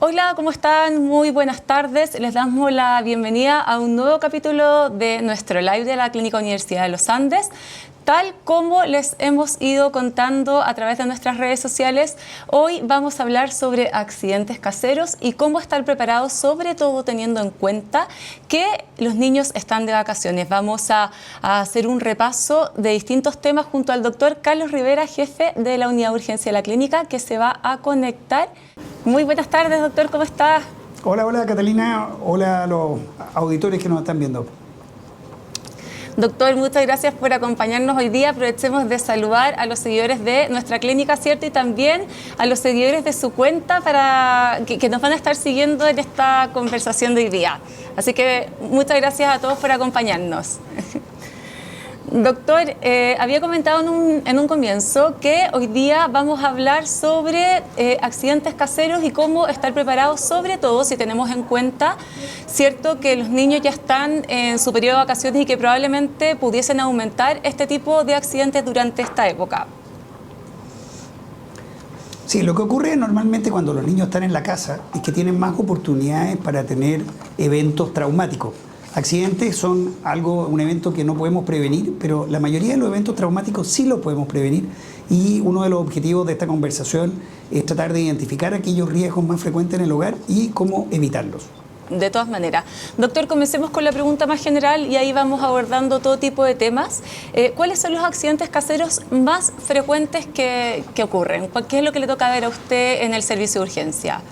Hola, ¿cómo están? Muy buenas tardes. Les damos la bienvenida a un nuevo capítulo de nuestro live de la Clínica Universidad de los Andes. Tal como les hemos ido contando a través de nuestras redes sociales, hoy vamos a hablar sobre accidentes caseros y cómo estar preparados, sobre todo teniendo en cuenta que los niños están de vacaciones. Vamos a hacer un repaso de distintos temas junto al doctor Carlos Rivera, jefe de la Unidad de Urgencia de la Clínica, que se va a conectar. Muy buenas tardes, doctor, ¿cómo está? Hola Catalina, hola a los auditores que nos están viendo. Doctor, muchas gracias por acompañarnos hoy día. Aprovechemos de saludar a los seguidores de nuestra clínica, ¿cierto? Y también a los seguidores de su cuenta para que nos van a estar siguiendo en esta conversación de hoy día. Así que muchas gracias a todos por acompañarnos. Doctor, había comentado en un comienzo que hoy día vamos a hablar sobre accidentes caseros y cómo estar preparados, sobre todo si tenemos en cuenta, cierto, que los niños ya están en su periodo de vacaciones y que probablemente pudiesen aumentar este tipo de accidentes durante esta época. Sí, lo que ocurre normalmente cuando los niños están en la casa es que tienen más oportunidades para tener eventos traumáticos. Accidentes son un evento que no podemos prevenir, pero la mayoría de los eventos traumáticos sí los podemos prevenir, y uno de los objetivos de esta conversación es tratar de identificar aquellos riesgos más frecuentes en el hogar y cómo evitarlos. De todas maneras. Doctor, comencemos con la pregunta más general y ahí vamos abordando todo tipo de temas. ¿Cuáles son los accidentes caseros más frecuentes que ocurren? ¿Qué es lo que le toca ver a usted en el servicio de urgencia?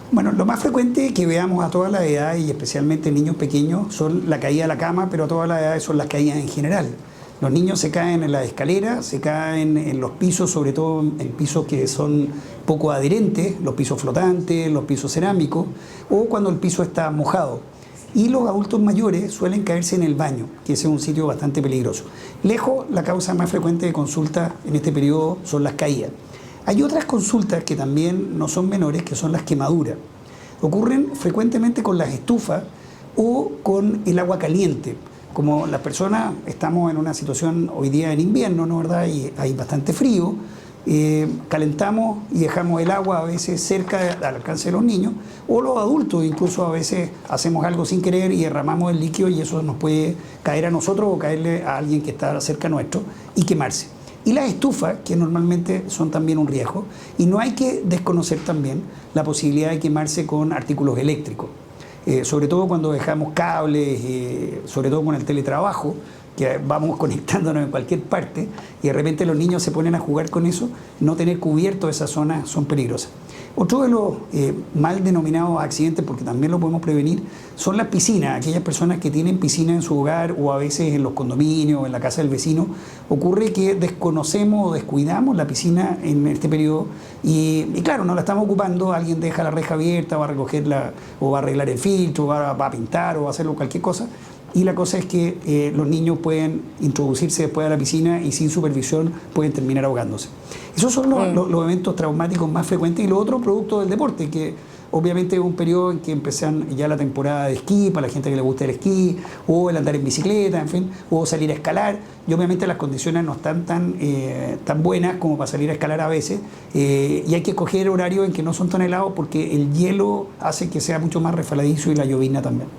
Bueno, lo más frecuente que veamos a todas las edades y especialmente niños pequeños son la caída de la cama, pero a todas las edades son las caídas en general. Los niños se caen en las escaleras, se caen en los pisos, sobre todo en pisos que son poco adherentes, los pisos flotantes, los pisos cerámicos, o cuando el piso está mojado. Y los adultos mayores suelen caerse en el baño, que ese es un sitio bastante peligroso. Lejos, la causa más frecuente de consulta en este periodo son las caídas. Hay otras consultas que también no son menores, que son las quemaduras. Ocurren frecuentemente con las estufas o con el agua caliente. Como las personas estamos en una situación hoy día en invierno, ¿no, verdad? Y hay bastante frío, calentamos y dejamos el agua a veces cerca al alcance de los niños, o los adultos incluso a veces hacemos algo sin querer y derramamos el líquido, y eso nos puede caer a nosotros o caerle a alguien que está cerca nuestro y quemarse. Y las estufas, que normalmente son también un riesgo, y no hay que desconocer también la posibilidad de quemarse con artículos eléctricos, sobre todo cuando dejamos cables, sobre todo con el teletrabajo, que vamos conectándonos en cualquier parte y de repente los niños se ponen a jugar con eso. No tener cubierto esas zonas son peligrosas. Otro de los mal denominados accidentes, porque también lo podemos prevenir, son las piscinas. Aquellas personas que tienen piscina en su hogar o a veces en los condominios, en la casa del vecino, ocurre que desconocemos o descuidamos la piscina en este periodo y claro, no la estamos ocupando, alguien deja la reja abierta, va a recogerla o va a arreglar el filtro, va a pintar o va a hacerlo cualquier cosa. Y la cosa es que los niños pueden introducirse después a la piscina y sin supervisión pueden terminar ahogándose. Esos son los eventos traumáticos más frecuentes. Y lo otro, producto del deporte, que obviamente es un periodo en que empiezan ya la temporada de esquí, para la gente que le gusta el esquí, o el andar en bicicleta, en fin, o salir a escalar. Y obviamente las condiciones no están tan buenas como para salir a escalar a veces. Y hay que escoger horarios en que no son tan helados, porque el hielo hace que sea mucho más resbaladizo y la llovizna también.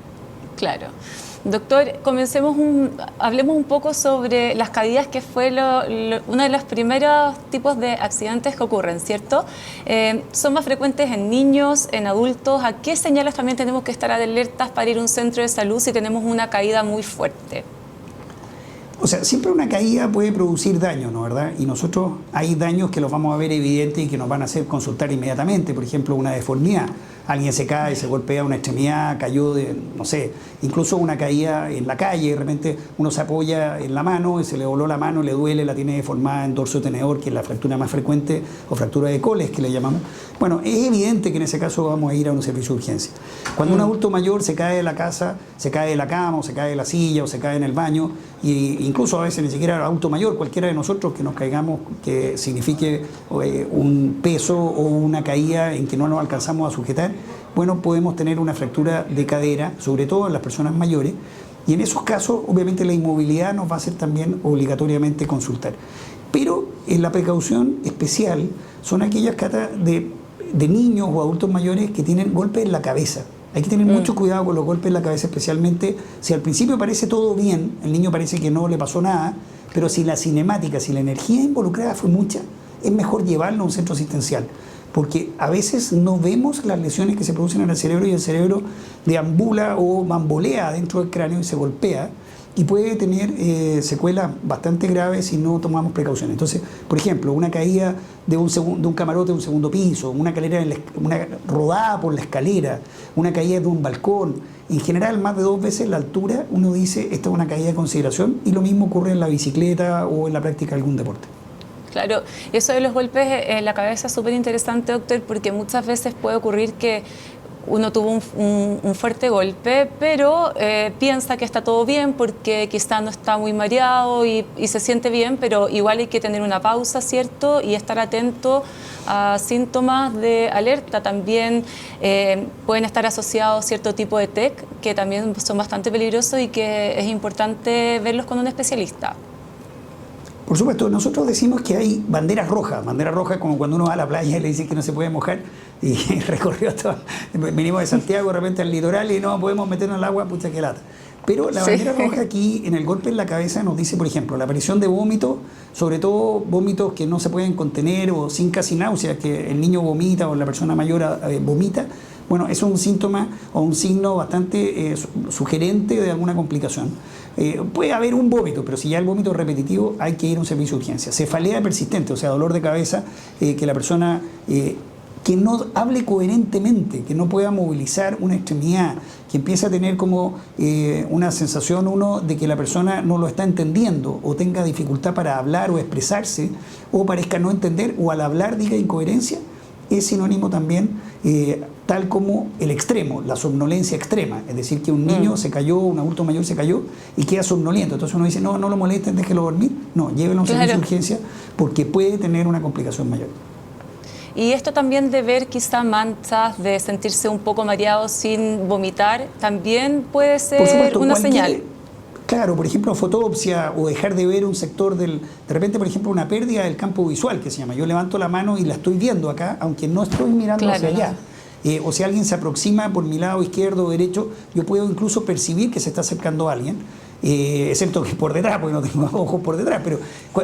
Claro. Doctor, hablemos un poco sobre las caídas, que fue uno de los primeros tipos de accidentes que ocurren, ¿cierto? ¿Son más frecuentes en niños, en adultos? ¿A qué señales también tenemos que estar alertas para ir a un centro de salud si tenemos una caída muy fuerte? O sea, siempre una caída puede producir daño, ¿no, verdad? Y nosotros hay daños que los vamos a ver evidentes y que nos van a hacer consultar inmediatamente. Por ejemplo, una deformidad. Alguien se cae, se golpea una extremidad, cayó no sé, incluso una caída en la calle, de repente uno se apoya en la mano y se le voló la mano, le duele, la tiene deformada en dorso tenedor, que es la fractura más frecuente, o fractura de Coles, que le llamamos. Bueno, es evidente que en ese caso vamos a ir a un servicio de urgencia. Cuando un adulto mayor se cae de la casa, se cae de la cama, o se cae de la silla, o se cae en el baño, e incluso a veces ni siquiera el adulto mayor, cualquiera de nosotros que nos caigamos, que signifique un peso o una caída en que no nos alcanzamos a sujetar, bueno, podemos tener una fractura de cadera, sobre todo en las personas mayores, y en esos casos, obviamente, la inmovilidad nos va a hacer también obligatoriamente consultar. Pero en la precaución especial son aquellas de de niños o adultos mayores que tienen golpes en la cabeza. Hay que tener mucho cuidado con los golpes en la cabeza, especialmente si al principio parece todo bien, el niño parece que no le pasó nada, pero si la cinemática, si la energía involucrada fue mucha, es mejor llevarlo a un centro asistencial. Porque a veces no vemos las lesiones que se producen en el cerebro y el cerebro deambula o bambolea dentro del cráneo y se golpea y puede tener secuelas bastante graves si no tomamos precauciones. Entonces, por ejemplo, una caída de un camarote de un segundo piso, una rodada por la escalera, una caída de un balcón, en general más de 2 veces la altura, uno dice esta es una caída de consideración, y lo mismo ocurre en la bicicleta o en la práctica de algún deporte. Claro, eso de los golpes en la cabeza es súper interesante, doctor, porque muchas veces puede ocurrir que uno tuvo un fuerte golpe, pero piensa que está todo bien porque quizá no está muy mareado y se siente bien, pero igual hay que tener una pausa, ¿cierto? Y estar atento a síntomas de alerta. También pueden estar asociados a cierto tipo de TEC que también son bastante peligrosos y que es importante verlos con un especialista. Por supuesto, nosotros decimos que hay banderas rojas como cuando uno va a la playa y le dicen que no se puede mojar y recorrió todo, venimos de Santiago de repente al litoral y no podemos meternos al agua, pucha que lata. Pero la bandera roja aquí en el golpe en la cabeza nos dice, por ejemplo, la aparición de vómitos, sobre todo vómitos que no se pueden contener o sin casi náuseas, que el niño vomita o la persona mayor vomita. Bueno, eso es un síntoma o un signo bastante sugerente de alguna complicación. Puede haber un vómito, pero si ya el vómito es repetitivo, hay que ir a un servicio de urgencia. Cefalea persistente, o sea, dolor de cabeza, que la persona que no hable coherentemente, que no pueda movilizar una extremidad, que empiece a tener como una sensación de que la persona no lo está entendiendo o tenga dificultad para hablar o expresarse, o parezca no entender o al hablar diga incoherencia, es sinónimo también, tal como el extremo, la somnolencia extrema, es decir, que un niño se cayó, un adulto mayor se cayó y queda somnoliento. Entonces uno dice, no lo molesten, déjelo dormir. No, llévelo a un servicio de urgencia porque puede tener una complicación mayor. Y esto también de ver quizá manchas, de sentirse un poco mareado sin vomitar, también puede ser, por supuesto, una señal. Claro, por ejemplo, fotopsia o dejar de ver un sector de repente, por ejemplo, una pérdida del campo visual, que se llama. Yo levanto la mano y la estoy viendo acá, aunque no estoy mirando hacia allá. O si alguien se aproxima por mi lado izquierdo o derecho, yo puedo incluso percibir que se está acercando alguien, excepto que por detrás, porque no tengo ojos por detrás. Pero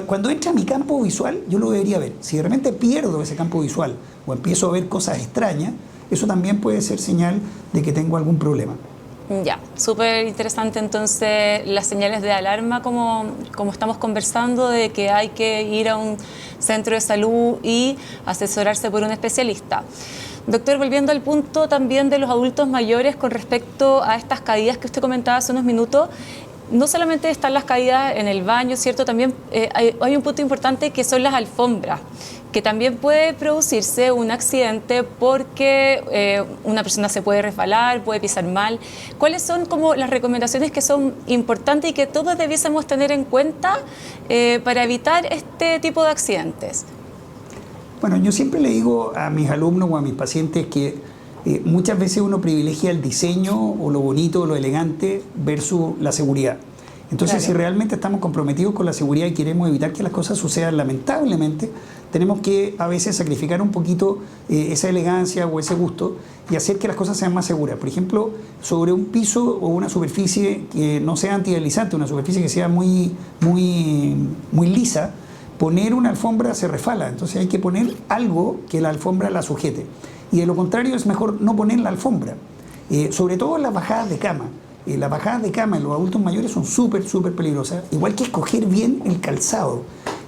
cuando entra mi campo visual, yo lo debería ver. Si de repente pierdo ese campo visual o empiezo a ver cosas extrañas, eso también puede ser señal de que tengo algún problema. Ya, súper interesante entonces las señales de alarma como estamos conversando, de que hay que ir a un centro de salud y asesorarse por un especialista. Doctor, volviendo al punto también de los adultos mayores con respecto a estas caídas que usted comentaba hace unos minutos, no solamente están las caídas en el baño, ¿cierto? También hay un punto importante que son las alfombras, que también puede producirse un accidente porque una persona se puede resbalar, puede pisar mal. ¿Cuáles son como las recomendaciones que son importantes y que todos debiésemos tener en cuenta para evitar este tipo de accidentes? Bueno, yo siempre le digo a mis alumnos o a mis pacientes que muchas veces uno privilegia el diseño o lo bonito o lo elegante versus la seguridad. Entonces, si realmente estamos comprometidos con la seguridad y queremos evitar que las cosas sucedan lamentablemente, tenemos que a veces sacrificar un poquito esa elegancia o ese gusto y hacer que las cosas sean más seguras. Por ejemplo, sobre un piso o una superficie que no sea antideslizante, una superficie que sea muy lisa, poner una alfombra se resfala. Entonces hay que poner algo que la alfombra la sujete. Y de lo contrario es mejor no poner la alfombra, sobre todo en las bajadas de cama. Las bajadas de cama en los adultos mayores son súper peligrosas, igual que escoger bien el calzado.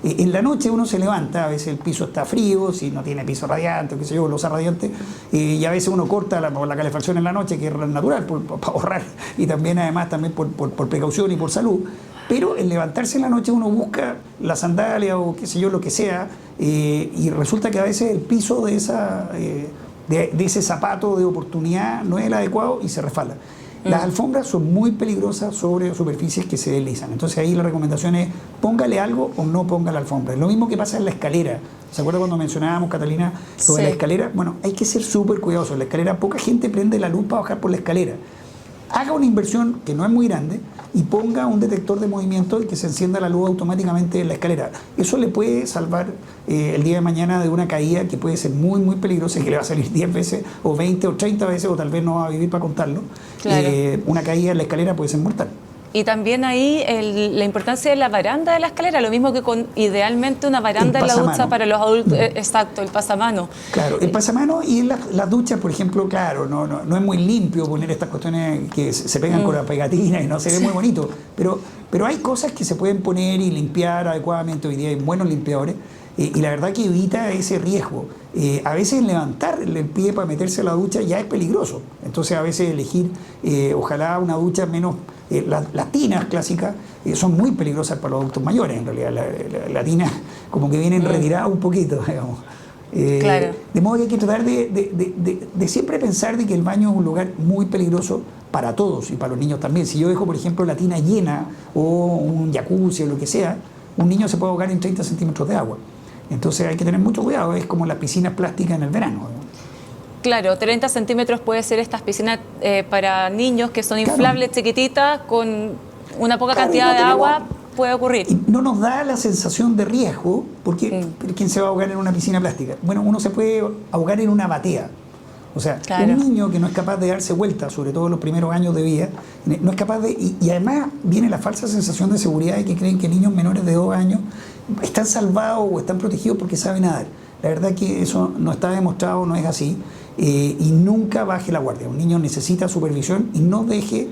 En la noche uno se levanta, a veces el piso está frío, si no tiene piso radiante o qué sé yo, losa radiante, y a veces uno corta la calefacción en la noche, que es natural, para ahorrar, y también además por precaución y por salud. Pero el levantarse en la noche uno busca la sandalia o qué sé yo, lo que sea, y resulta que a veces el piso de ese zapato de oportunidad no es el adecuado y se resfala. Las alfombras son muy peligrosas sobre superficies que se deslizan. Entonces ahí la recomendación es póngale algo o no ponga la alfombra. Es lo mismo que pasa en la escalera. ¿Se acuerda cuando mencionábamos, Catalina, sobre la escalera? Bueno, hay que ser súper cuidadosos. En la escalera poca gente prende la luz para bajar por la escalera. haga una inversión que no es muy grande y ponga un detector de movimiento y que se encienda la luz automáticamente en la escalera. Eso le puede salvar el día de mañana de una caída que puede ser muy, muy peligrosa y que le va a salir 10 veces o 20 o 30 veces o tal vez no va a vivir para contarlo. Claro. Una caída en la escalera puede ser mortal. Y también ahí la importancia de la baranda de la escalera, lo mismo que con idealmente una baranda en la ducha para los adultos. Exacto, el pasamano. Claro, el pasamano y en las duchas, por ejemplo, claro, no es muy limpio poner estas cuestiones que se pegan con la pegatina y no se ve muy bonito, pero hay cosas que se pueden poner y limpiar adecuadamente. Hoy día hay buenos limpiadores y la verdad que evita ese riesgo. A veces levantar el pie para meterse a la ducha ya es peligroso, entonces a veces elegir ojalá una ducha menos... Las tinas clásicas son muy peligrosas para los adultos mayores, en realidad. La tina como que vienen retiradas un poquito, digamos. Claro. De modo que hay que tratar de siempre pensar de que el baño es un lugar muy peligroso para todos y para los niños también. Si yo dejo, por ejemplo, la tina llena o un jacuzzi o lo que sea, un niño se puede ahogar en 30 centímetros de agua. Entonces hay que tener mucho cuidado, es como las piscinas plásticas en el verano. Claro, 30 centímetros puede ser estas piscinas para niños que son inflables, chiquititas, con una poca cantidad de agua puede ocurrir. Y no nos da la sensación de riesgo, porque ¿quién se va a ahogar en una piscina plástica? Bueno, uno se puede ahogar en una batea. O sea, un niño que no es capaz de darse vuelta, sobre todo en los primeros años de vida, no es capaz de... Y además viene la falsa sensación de seguridad de que creen que niños menores de 2 años están salvados o están protegidos porque saben nadar. La verdad que eso no está demostrado, no es así. Y nunca baje la guardia. Un niño necesita supervisión y no deje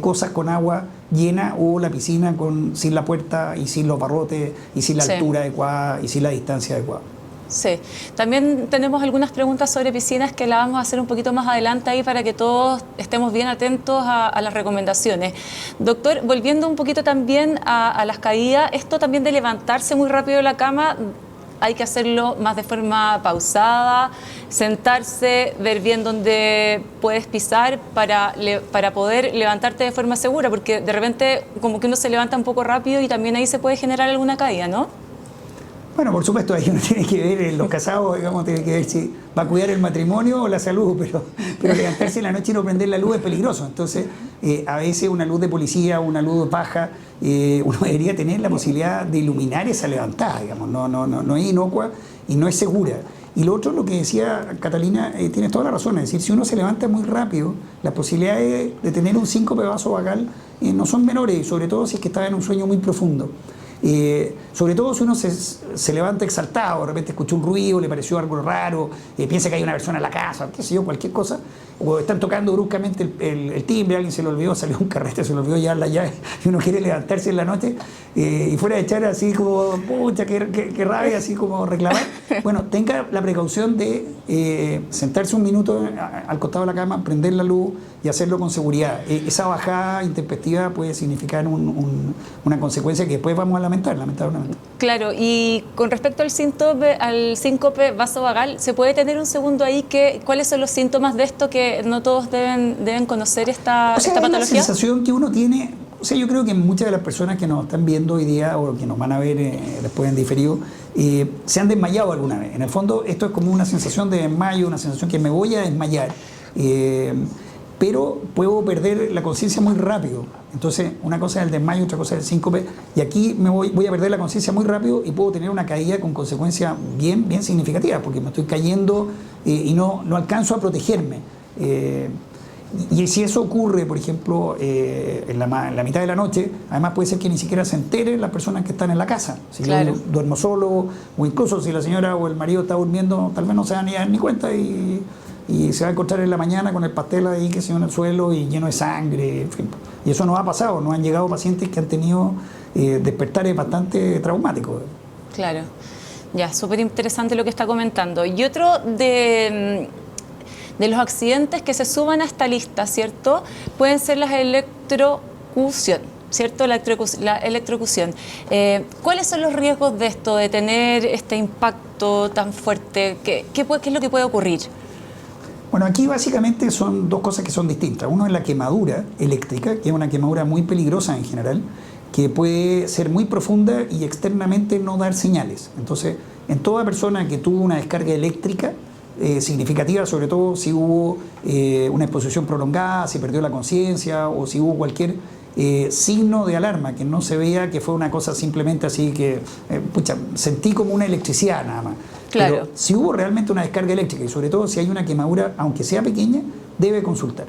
cosas con agua llena o la piscina sin la puerta y sin los barrotes y sin la altura adecuada y sin la distancia adecuada. Sí, también tenemos algunas preguntas sobre piscinas que las vamos a hacer un poquito más adelante ahí para que todos estemos bien atentos a las recomendaciones. Doctor, volviendo un poquito también a las caídas, esto también de levantarse muy rápido de la cama, hay que hacerlo más de forma pausada, sentarse, ver bien dónde puedes pisar para poder levantarte de forma segura, porque de repente como que uno se levanta un poco rápido y también ahí se puede generar alguna caída, ¿no? Bueno, por supuesto, ahí uno tiene que ver, los casados, digamos, tiene que ver si va a cuidar el matrimonio o la salud, pero levantarse en la noche y no prender la luz es peligroso. Entonces, a veces una luz de policía, una luz baja, uno debería tener la posibilidad de iluminar esa levantada, digamos, no es inocua y no es segura. Y lo otro, lo que decía Catalina, tienes toda la razón, es decir, si uno se levanta muy rápido, las posibilidades de tener un síncope vasovagal no son menores, sobre todo si es que está en un sueño muy profundo. Sobre todo si uno se levanta exaltado, de repente escuchó un ruido, le pareció algo raro, piensa que hay una persona en la casa, qué sé yo, cualquier cosa, o están tocando bruscamente el timbre, alguien se lo olvidó, salió un carrete, se lo olvidó llevar la llave y uno quiere levantarse en la noche y fuera de echar así como, pucha, qué rabia, así como reclamar. Bueno, tenga la precaución de sentarse un minuto al costado de la cama, prender la luz y hacerlo con seguridad. Esa bajada intempestiva puede significar una consecuencia que después vamos a lamentar, lamentablemente. Claro, y con respecto al síncope vasovagal, ¿se puede tener un segundo ahí? ¿Cuáles son los síntomas de esto que no todos deben conocer esta patología? La sensación que uno tiene, o sea, yo creo que muchas de las personas que nos están viendo hoy día o que nos van a ver después en diferido, se han desmayado alguna vez. En el fondo, esto es como una sensación de desmayo, una sensación que me voy a desmayar. Pero puedo perder la conciencia muy rápido. Entonces, una cosa es el desmayo, otra cosa es el síncope, y aquí voy a perder la conciencia muy rápido y puedo tener una caída con consecuencias bien significativas, porque me estoy cayendo y no alcanzo a protegerme. Y si eso ocurre, por ejemplo, en la mitad de la noche, además puede ser que ni siquiera se enteren las personas que están en la casa. Si yo duermo solo, o incluso si la señora o el marido está durmiendo, tal vez no se van a dar ni cuenta y se va a encontrar en la mañana con el pastel ahí que se en el suelo y lleno de sangre, en fin. Y eso nos ha pasado, nos han llegado pacientes que han tenido despertares bastante traumáticos. Claro, ya, súper interesante lo que está comentando. Y otro de los accidentes que se suban a esta lista, ¿cierto? Pueden ser las electrocución, ¿cierto? La electrocución. ¿Cuáles son los riesgos de esto, de tener este impacto tan fuerte? ¿Qué es lo que puede ocurrir? Bueno, aquí básicamente son dos cosas que son distintas. Uno es la quemadura eléctrica, que es una quemadura muy peligrosa en general, que puede ser muy profunda y externamente no dar señales. Entonces, en toda persona que tuvo una descarga eléctrica, significativa, sobre todo si hubo una exposición prolongada, si perdió la conciencia o si hubo cualquier signo de alarma, que no se vea que fue una cosa simplemente así que, sentí como una electricidad nada más. Claro. Pero si hubo realmente una descarga eléctrica y sobre todo si hay una quemadura, aunque sea pequeña, debe consultar.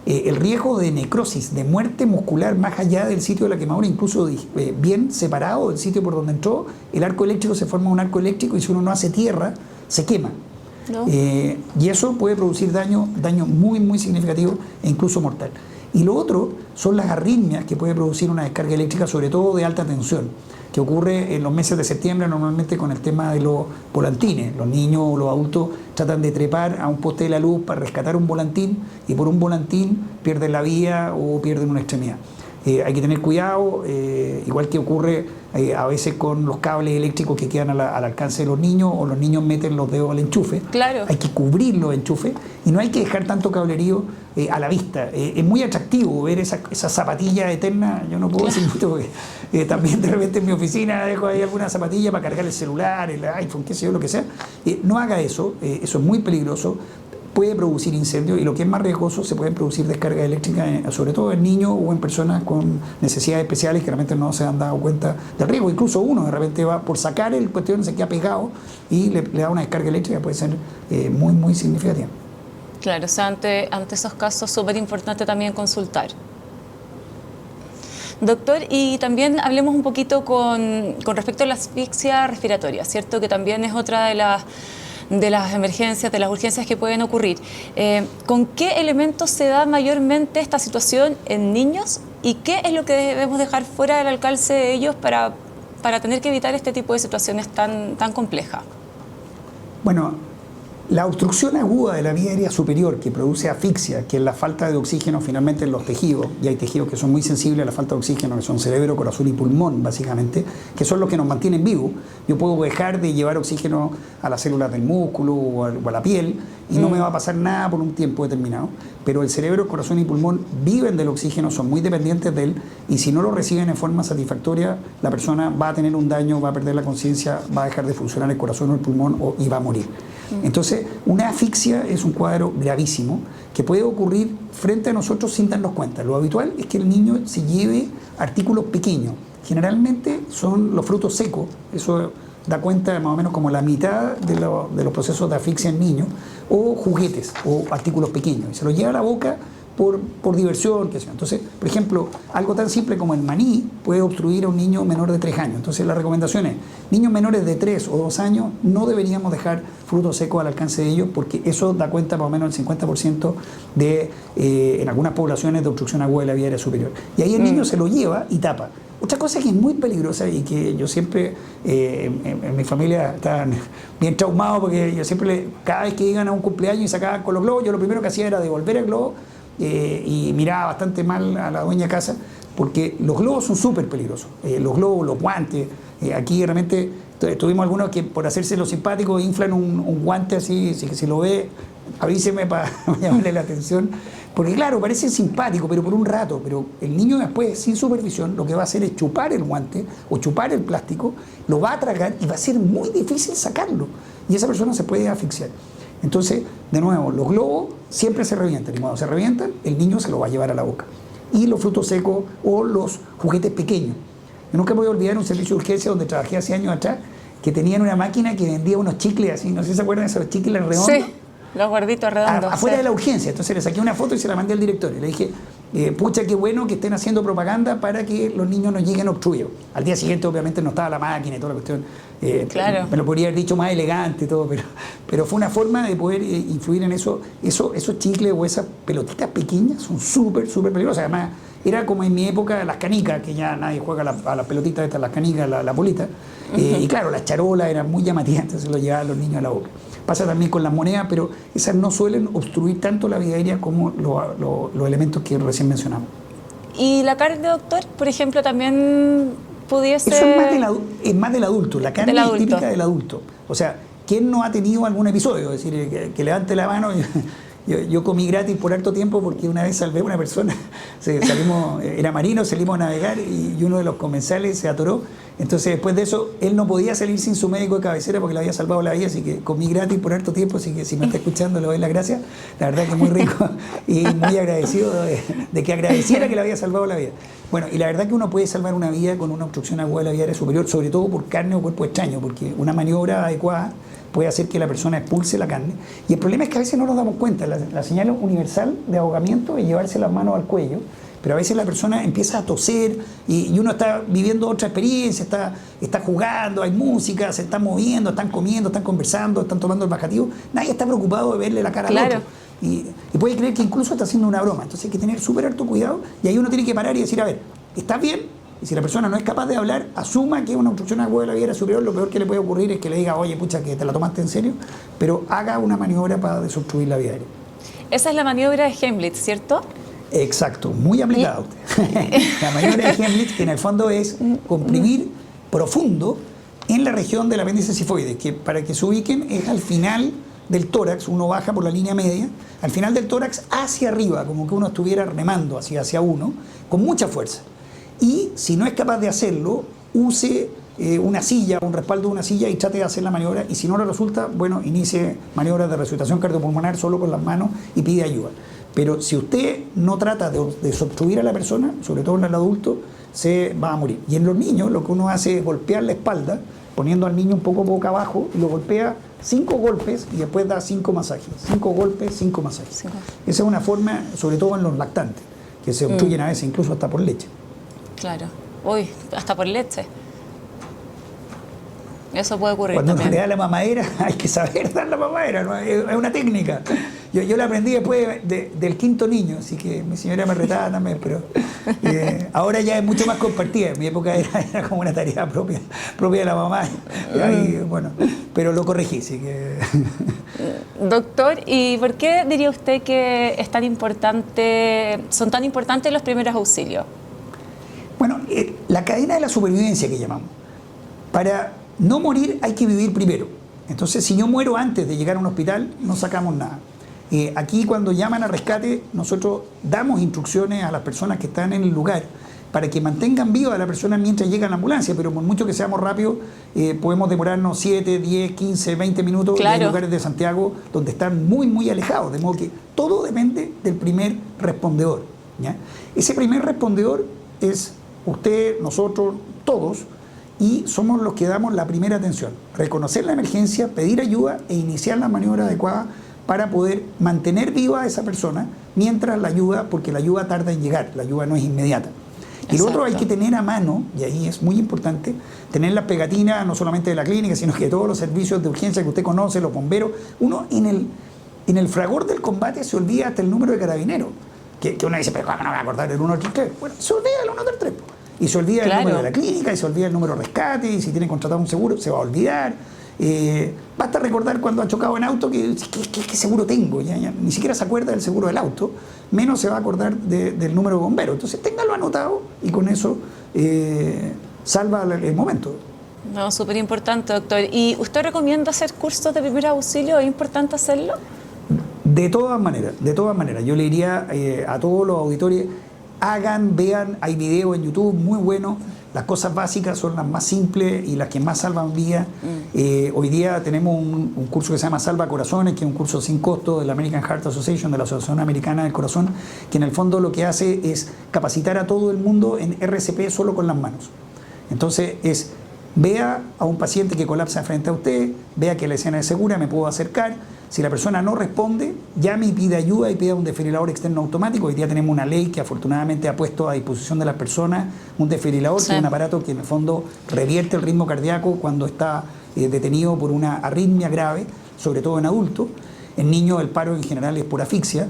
El riesgo de necrosis, de muerte muscular más allá del sitio de la quemadura, incluso bien separado del sitio por donde entró, el arco eléctrico se forma un arco eléctrico y si uno no hace tierra, se quema. No. Y eso puede producir daño muy, muy significativo e incluso mortal. Y lo otro son las arritmias que puede producir una descarga eléctrica, sobre todo de alta tensión, que ocurre en los meses de septiembre normalmente con el tema de los volantines. Los niños o los adultos tratan de trepar a un poste de la luz para rescatar un volantín y por un volantín pierden la vía o pierden una extremidad. Hay que tener cuidado, igual que ocurre a veces con los cables eléctricos que quedan al alcance de los niños o los niños meten los dedos al enchufe. Claro. Hay que cubrir los enchufes y no hay que dejar tanto cablerío a la vista. Es muy atractivo ver esa zapatilla eterna. Yo no puedo decir mucho porque también de repente en mi oficina dejo ahí alguna zapatilla para cargar el celular, el iPhone, qué sé yo, lo que sea. No haga eso, eso es muy peligroso. Puede producir incendios y lo que es más riesgoso, se pueden producir descargas eléctricas, sobre todo en niños o en personas con necesidades especiales que realmente no se han dado cuenta del riesgo. Incluso uno de repente va por sacar el cuestión, se queda pegado y le da una descarga eléctrica, puede ser muy, muy significativa. Claro, o sea, ante esos casos súper importante también consultar. Doctor, y también hablemos un poquito con respecto a la asfixia respiratoria, ¿cierto? Que también es otra de las emergencias, de las urgencias que pueden ocurrir. ¿Con qué elementos se da mayormente esta situación en niños y qué es lo que debemos dejar fuera del alcance de ellos para tener que evitar este tipo de situaciones tan complejas? Bueno, la obstrucción aguda de la vía aérea superior que produce asfixia, que es la falta de oxígeno finalmente en los tejidos, y hay tejidos que son muy sensibles a la falta de oxígeno, que son cerebro, corazón y pulmón básicamente, que son los que nos mantienen vivos. Yo puedo dejar de llevar oxígeno a las células del músculo o a la piel y no me va a pasar nada por un tiempo determinado, pero el cerebro, corazón y pulmón viven del oxígeno, son muy dependientes de él y si no lo reciben en forma satisfactoria, la persona va a tener un daño, va a perder la conciencia, va a dejar de funcionar el corazón o el pulmón y va a morir. Entonces, una asfixia es un cuadro gravísimo que puede ocurrir frente a nosotros sin darnos cuenta. Lo habitual es que el niño se lleve artículos pequeños. Generalmente son los frutos secos. Eso da cuenta de más o menos como la mitad de los procesos de asfixia en niños. O juguetes o artículos pequeños. Y se los lleva a la boca por diversión, qué sé yo. Entonces, por ejemplo, algo tan simple como el maní puede obstruir a un niño menor de 3 años. Entonces, la recomendación es, niños menores de 3 o 2 años no deberíamos dejar frutos secos al alcance de ellos porque eso da cuenta más o menos del 50% de, en algunas poblaciones, de obstrucción aguda de la vía aérea superior. Y ahí el niño se lo lleva y tapa. Otra cosa que es muy peligrosa y que yo siempre, en mi familia estaban bien traumados porque yo siempre, cada vez que iban a un cumpleaños y sacaban con los globos, yo lo primero que hacía era devolver el globo y miraba bastante mal a la dueña de casa porque los globos son súper peligrosos. Los globos, los guantes, aquí realmente tuvimos algunos que por hacerse los simpáticos inflan un guante así, si lo ve, avíseme para llamarle la atención. Porque claro, parece simpático, pero por un rato, pero el niño después, sin supervisión, lo que va a hacer es chupar el guante o chupar el plástico, lo va a tragar y va a ser muy difícil sacarlo. Y esa persona se puede asfixiar. Entonces, de nuevo, los globos siempre se revientan y cuando se revientan, el niño se lo va a llevar a la boca. Y los frutos secos o los juguetes pequeños. Yo nunca me voy a olvidar un servicio de urgencia donde trabajé hace años atrás, que tenían una máquina que vendía unos chicles así, no sé si se acuerdan de esos chicles redondos. Sí, los gorditos redondos. Afuera sí. de la urgencia. Entonces le saqué una foto y se la mandé al director. Y le dije, pucha, qué bueno que estén haciendo propaganda para que los niños no lleguen obstruidos. Al día siguiente, obviamente, no estaba la máquina y toda la cuestión. Claro. Me lo podría haber dicho más elegante y todo, pero fue una forma de poder influir en eso. Esos chicles o esas pelotitas pequeñas son súper, súper peligrosas. Además, era como en mi época las canicas, que ya nadie juega a las pelotitas estas, las canicas, la bolita. Y claro, las charolas eran muy llamativas, entonces lo llevaban los niños a la boca. Pasa también con las monedas, pero esas no suelen obstruir tanto la vía aérea como los elementos que recién mencionamos. ¿Y la carne, doctor, por ejemplo, también pudiese...? Eso es más del adulto, la carne es típica del adulto. O sea, ¿quién no ha tenido algún episodio? Es decir, que levante la mano. Yo comí gratis por harto tiempo porque una vez salvé a una persona, era marino, salimos a navegar y uno de los comensales se atoró Entonces, después de eso, él no podía salir sin su médico de cabecera porque le había salvado la vida, así que comí gratis por harto tiempo, así que si me está escuchando le doy las gracias. La verdad que muy rico y muy agradecido de que agradeciera que le había salvado la vida. Bueno, y la verdad que uno puede salvar una vida con una obstrucción aguda de la vía aérea superior, sobre todo por carne o cuerpo extraño, porque una maniobra adecuada puede hacer que la persona expulse la carne. Y el problema es que a veces no nos damos cuenta. La señal universal de ahogamiento es llevarse las manos al cuello, pero a veces la persona empieza a toser y uno está viviendo otra experiencia, está jugando, hay música, se están moviendo, están comiendo, están conversando, están tomando el bajativo. Nadie está preocupado de verle la cara al otro. Y puede creer que incluso está haciendo una broma. Entonces hay que tener súper alto cuidado y ahí uno tiene que parar y decir, a ver, ¿estás bien? Y si la persona no es capaz de hablar, asuma que es una obstrucción aguda de la vía aérea superior. Lo peor que le puede ocurrir es que le diga, oye, pucha, que te la tomaste en serio, pero haga una maniobra para desobstruir la vía aérea. Esa es la maniobra de Heimlich, ¿cierto? Exacto, muy aplicada usted. La maniobra de Heimlich, que en el fondo es comprimir profundo en la región del apéndice sifoide, que para que se ubiquen es al final del tórax. Uno baja por la línea media, al final del tórax hacia arriba, como que uno estuviera remando hacia uno, con mucha fuerza. Y si no es capaz de hacerlo, use una silla, un respaldo de una silla y trate de hacer la maniobra. Y si no le resulta, bueno, inicie maniobras de resucitación cardiopulmonar solo con las manos y pide ayuda. Pero si usted no trata de desobstruir a la persona, sobre todo en el adulto, se va a morir. Y en los niños lo que uno hace es golpear la espalda, poniendo al niño un poco boca abajo, y lo golpea 5 golpes y después da 5 masajes. 5 golpes, 5 masajes. Sí. Esa es una forma, sobre todo en los lactantes, que se obstruyen a veces incluso hasta por leche. Claro. Uy, hasta por leche. Eso puede ocurrir cuando también. Cuando le da la mamadera, hay que saber dar la mamadera, ¿no? Es una técnica. Yo la aprendí después del 5.º niño, así que mi señora me retaba también, pero ahora ya es mucho más compartida. En mi época era como una tarea propia de la mamá. Bueno, pero lo corregí, así que... Doctor, ¿y por qué diría usted que es tan importante, son tan importantes los primeros auxilios? Bueno, la cadena de la supervivencia que llamamos. Para no morir hay que vivir primero. Entonces, si yo muero antes de llegar a un hospital, no sacamos nada. Aquí cuando llaman a rescate, nosotros damos instrucciones a las personas que están en el lugar para que mantengan viva a la persona mientras llega a la ambulancia, pero por mucho que seamos rápidos, podemos demorarnos 7, 10, 15, 20 minutos. Claro. En lugares de Santiago donde están muy, muy alejados, de modo que todo depende del primer respondedor, ¿ya? Ese primer respondedor es usted, nosotros, todos, y somos los que damos la primera atención. Reconocer la emergencia, pedir ayuda e iniciar la maniobra adecuada para poder mantener viva a esa persona mientras la ayuda, porque la ayuda tarda en llegar, la ayuda no es inmediata. Y lo otro hay que tener a mano, y ahí es muy importante, tener las pegatinas no solamente de la clínica, sino que de todos los servicios de urgencia que usted conoce, los bomberos. Uno en el fragor del combate se olvida hasta el número de carabineros, que uno dice, pero ¿cómo no me voy a acordar del 133? Bueno, se olvida del 133. Y se olvida el número de la clínica, y se olvida el número de rescate, y si tiene contratado un seguro, se va a olvidar. Basta recordar cuando ha chocado en auto ¿qué seguro tengo? Ya ni siquiera se acuerda del seguro del auto, menos se va a acordar del número de bombero. Entonces téngalo anotado y con eso salva el momento. No, súper importante, doctor. ¿Y usted recomienda hacer cursos de primer auxilio? ¿Es importante hacerlo? De todas maneras. Yo le diría a todos los auditores, hagan, vean, hay videos en YouTube muy buenos. Las cosas básicas son las más simples y las que más salvan vidas. Hoy día tenemos un curso que se llama Salva Corazones, que es un curso sin costo de la American Heart Association, de la Asociación Americana del Corazón, que en el fondo lo que hace es capacitar a todo el mundo en RCP solo con las manos. Entonces vea a un paciente que colapsa frente a usted, vea que la escena es segura, me puedo acercar. Si la persona no responde, llame y pide ayuda y pida un desfibrilador externo automático. Hoy día tenemos una ley que afortunadamente ha puesto a disposición de las personas un desfibrilador, sí, que es un aparato que en el fondo revierte el ritmo cardíaco cuando está detenido por una arritmia grave, sobre todo en adultos. En niños el paro en general es por asfixia.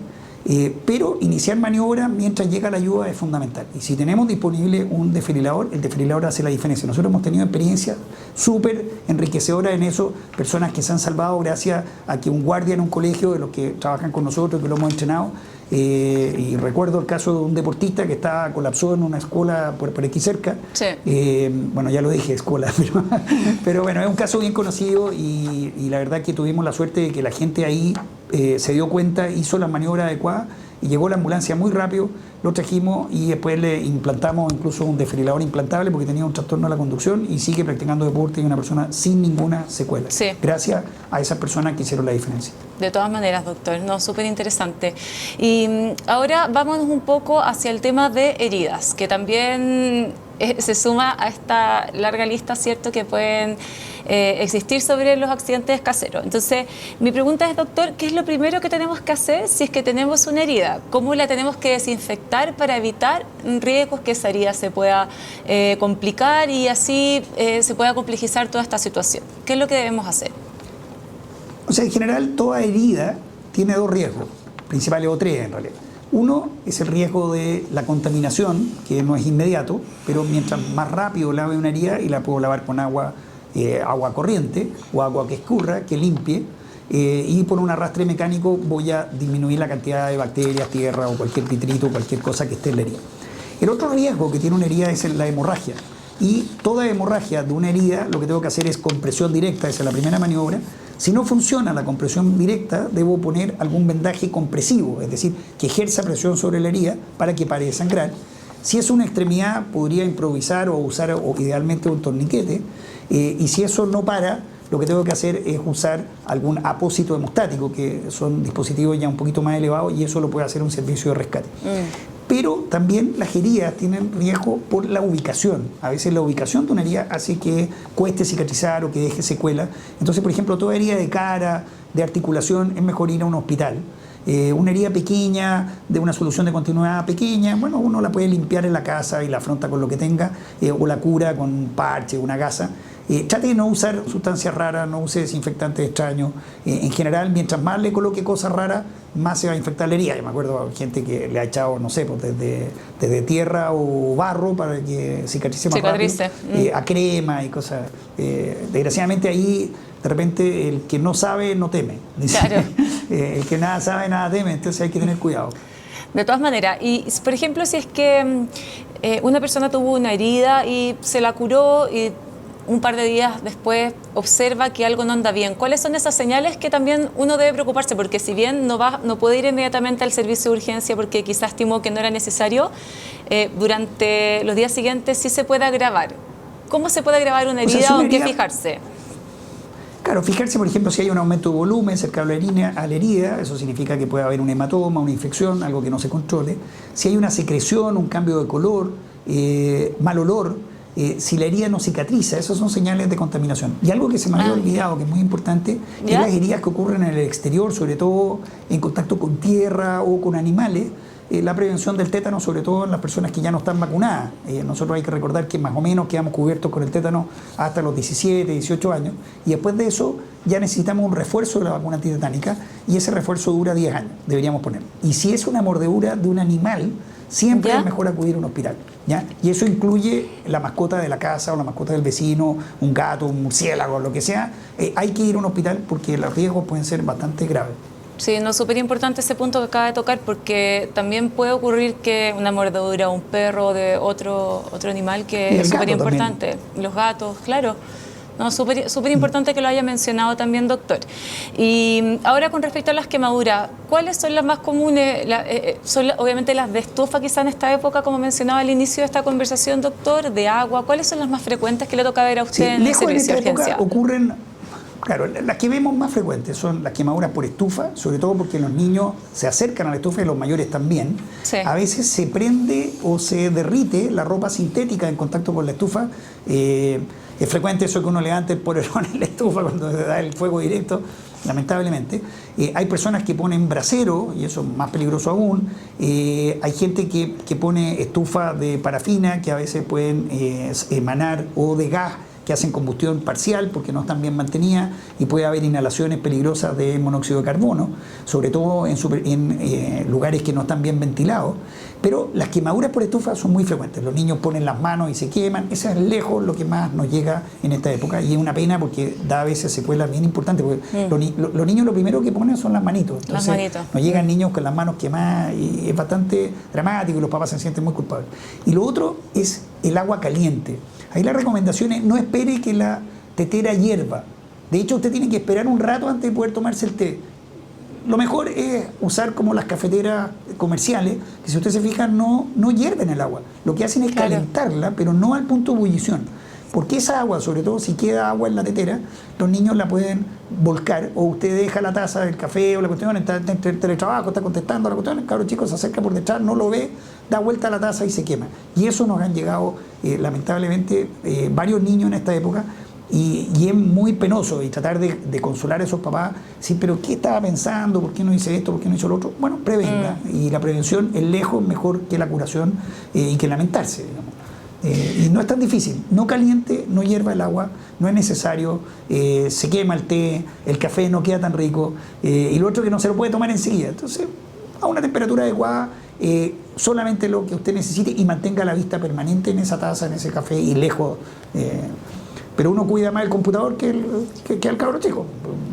Pero iniciar maniobra mientras llega la ayuda es fundamental. Y si tenemos disponible un desfibrilador, el desfibrilador hace la diferencia. Nosotros hemos tenido experiencias súper enriquecedoras en eso, personas que se han salvado gracias a que un guardia en un colegio, de los que trabajan con nosotros, que lo hemos entrenado, y recuerdo el caso de un deportista que colapsó en una escuela por aquí cerca. Sí. Bueno, ya lo dije, escuela, pero bueno, es un caso bien conocido y la verdad que tuvimos la suerte de que la gente ahí se dio cuenta, hizo la maniobra adecuada y llegó la ambulancia muy rápido, lo trajimos y después le implantamos incluso un desfibrilador implantable porque tenía un trastorno de la conducción y sigue practicando deporte y una persona sin ninguna secuela. Sí. Gracias a esas personas que hicieron la diferencia. De todas maneras, doctor, no, súper interesante. Y ahora vámonos un poco hacia el tema de heridas, que también se suma a esta larga lista, ¿cierto?, que pueden existir sobre los accidentes caseros. Entonces, mi pregunta es, doctor, ¿qué es lo primero que tenemos que hacer si es que tenemos una herida? ¿Cómo la tenemos que desinfectar para evitar riesgos que esa herida se pueda complicar y así se pueda complejizar toda esta situación? ¿Qué es lo que debemos hacer? O sea, en general, toda herida tiene dos riesgos principales, o tres en realidad. Uno es el riesgo de la contaminación, que no es inmediato, pero mientras más rápido lave una herida, y la puedo lavar con agua corriente o agua que escurra, que limpie, y por un arrastre mecánico voy a disminuir la cantidad de bacterias, tierra o cualquier pitrito, cualquier cosa que esté en la herida. El otro riesgo que tiene una herida es la hemorragia. Y toda hemorragia de una herida, lo que tengo que hacer es compresión directa, esa es la primera maniobra. Si no funciona la compresión directa, debo poner algún vendaje compresivo, es decir, que ejerza presión sobre la herida para que pare de sangrar. Si es una extremidad, podría improvisar o usar idealmente un torniquete. Y si eso no para, lo que tengo que hacer es usar algún apósito hemostático, que son dispositivos ya un poquito más elevados, y eso lo puede hacer un servicio de rescate. Pero también las heridas tienen riesgo por la ubicación. A veces la ubicación de una herida hace que cueste cicatrizar o que deje secuela. Entonces, por ejemplo, toda herida de cara, de articulación, es mejor ir a un hospital. Una herida pequeña, de una solución de continuidad pequeña, bueno, uno la puede limpiar en la casa y la afronta con lo que tenga, o la cura con un parche, una gasa. Trate de no usar sustancias raras, no use desinfectantes extraños. En general, mientras más le coloque cosas raras, más se va a infectar la herida. Yo me acuerdo de gente que le ha echado, no sé, pues desde tierra o barro para que cicatrice más rápido, a crema y cosas. Desgraciadamente ahí, de repente, el que no sabe, no teme. Claro. El que nada sabe, nada teme, entonces hay que tener cuidado. De todas maneras, y por ejemplo, si es que una persona tuvo una herida y se la curó y un par de días después observa que algo no anda bien, ¿cuáles son esas señales que también uno debe preocuparse? Porque si bien no puede ir inmediatamente al servicio de urgencia porque quizás estimó que no era necesario, durante los días siguientes sí se puede agravar. ¿Cómo se puede agravar una herida o en qué fijarse? Claro, fijarse, por ejemplo, si hay un aumento de volumen cercano a la herida, eso significa que puede haber un hematoma, una infección, algo que no se controle. Si hay una secreción, un cambio de color, mal olor, si la herida no cicatriza, esos son señales de contaminación. Y algo que se me había olvidado, que es muy importante, es las heridas que ocurren en el exterior, sobre todo en contacto con tierra o con animales. La prevención del tétano, sobre todo en las personas que ya no están vacunadas. Nosotros hay que recordar que más o menos quedamos cubiertos con el tétano hasta los 17, 18 años, y después de eso ya necesitamos un refuerzo de la vacuna antitetánica, y ese refuerzo dura 10 años, deberíamos poner. Y si es una mordedura de un animal, siempre es mejor acudir a un hospital, ¿ya? Y eso incluye la mascota de la casa o la mascota del vecino, un gato, un murciélago, lo que sea. Hay que ir a un hospital porque los riesgos pueden ser bastante graves. Sí, no, súper importante ese punto que acaba de tocar, porque también puede ocurrir que una mordedura de un perro o de otro animal, que es súper importante. También. Los gatos, claro. No, súper importante que lo haya mencionado también, doctor. Y ahora, con respecto a las quemaduras, ¿cuáles son las más comunes? Son obviamente las de estufa, quizá en esta época, como mencionaba al inicio de esta conversación, doctor, de agua. ¿Cuáles son las más frecuentes que le toca ver a usted en el servicio de urgencia? Ocurren, claro, las que vemos más frecuentes son las quemaduras por estufa, sobre todo porque los niños se acercan a la estufa y los mayores también. Sí. A veces se prende o se derrite la ropa sintética en contacto con la estufa. Es frecuente eso que uno levante el polerón en la estufa cuando se da el fuego directo, lamentablemente. Hay personas que ponen brasero, y eso es más peligroso aún. Hay gente que pone estufa de parafina, que a veces pueden emanar, o de gas, que hacen combustión parcial porque no están bien mantenidas, y puede haber inhalaciones peligrosas de monóxido de carbono, sobre todo en lugares que no están bien ventilados. Pero las quemaduras por estufa son muy frecuentes. Los niños ponen las manos y se queman. Eso es lejos lo que más nos llega en esta época, y es una pena porque da a veces secuelas bien importantes, porque los niños lo primero que ponen son las manitos. Entonces, las manitos. Nos llegan niños con las manos quemadas y es bastante dramático y los papás se sienten muy culpables. Y lo otro es el agua caliente. Ahí la recomendación es: no espere que la tetera hierva. De hecho, usted tiene que esperar un rato antes de poder tomarse el té. lo mejor es usar como las cafeteras comerciales, que si usted se fija no hierven el agua. Lo que hacen es calentarla, pero no al punto de ebullición. Porque esa agua, sobre todo si queda agua en la tetera, los niños la pueden volcar, o usted deja la taza del café o la cuestión, está en teletrabajo, está contestando la cuestión, el cabro chico se acerca por detrás, no lo ve, da vuelta a la taza y se quema. Y eso nos han llegado, lamentablemente, varios niños en esta época, y es muy penoso, y tratar de consolar a esos papás, sí, pero ¿qué estaba pensando? ¿Por qué no hice esto? ¿Por qué no hizo lo otro? Bueno, prevenga, y la prevención es lejos mejor que la curación y que lamentarse, digamos. Y no es tan difícil, no caliente, no hierva el agua, no es necesario, se quema el té, el café no queda tan rico, y lo otro que no se lo puede tomar enseguida. Entonces, a una temperatura adecuada, solamente lo que usted necesite, y mantenga la vista permanente en esa taza, en ese café, y lejos. Pero uno cuida más el computador que al cabro chico.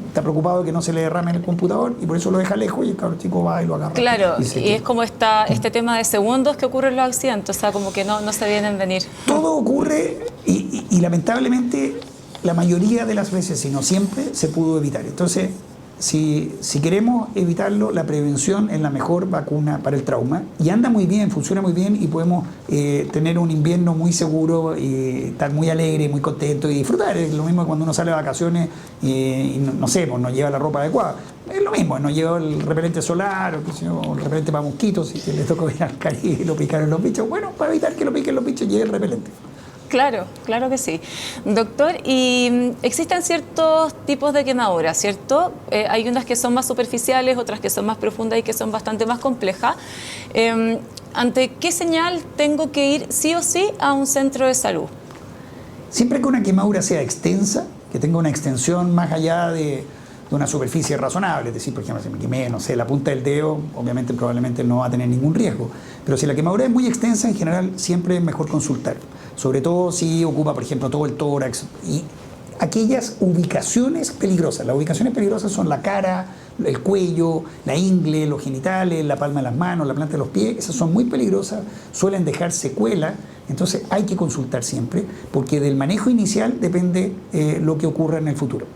Está preocupado de que no se le derrame en el computador y por eso lo deja lejos, y el cabro chico va y lo agarra. Claro, y es como este tema de segundos que ocurren los accidentes, o sea, como que no se vienen a venir. Todo ocurre y lamentablemente la mayoría de las veces, si no siempre, se pudo evitar. Entonces, si queremos evitarlo, la prevención es la mejor vacuna para el trauma, y anda muy bien, funciona muy bien, y podemos tener un invierno muy seguro, y estar muy alegre, muy contento y disfrutar. Es lo mismo que cuando uno sale de vacaciones y no sé, pues no lleva la ropa adecuada. Es lo mismo, no lleva el repelente solar o el repelente para mosquitos, si le toca ir al Caribe y lo picaron los bichos. Bueno, para evitar que lo piquen los bichos, lleve el repelente. Claro, claro que sí. Doctor, y existen ciertos tipos de quemaduras, ¿cierto? Hay unas que son más superficiales, otras que son más profundas y que son bastante más complejas. ¿Ante qué señal tengo que ir sí o sí a un centro de salud? Siempre que una quemadura sea extensa, que tenga una extensión más allá de una superficie razonable, es decir, por ejemplo, si me quemé, no sé, la punta del dedo, obviamente probablemente no va a tener ningún riesgo. Pero si la quemadura es muy extensa, en general siempre es mejor consultar. Sobre todo si ocupa, por ejemplo, todo el tórax y aquellas ubicaciones peligrosas. Las ubicaciones peligrosas son la cara, el cuello, la ingle, los genitales, la palma de las manos, la planta de los pies. Esas son muy peligrosas, suelen dejar secuela. Entonces hay que consultar siempre, porque del manejo inicial depende lo que ocurra en el futuro.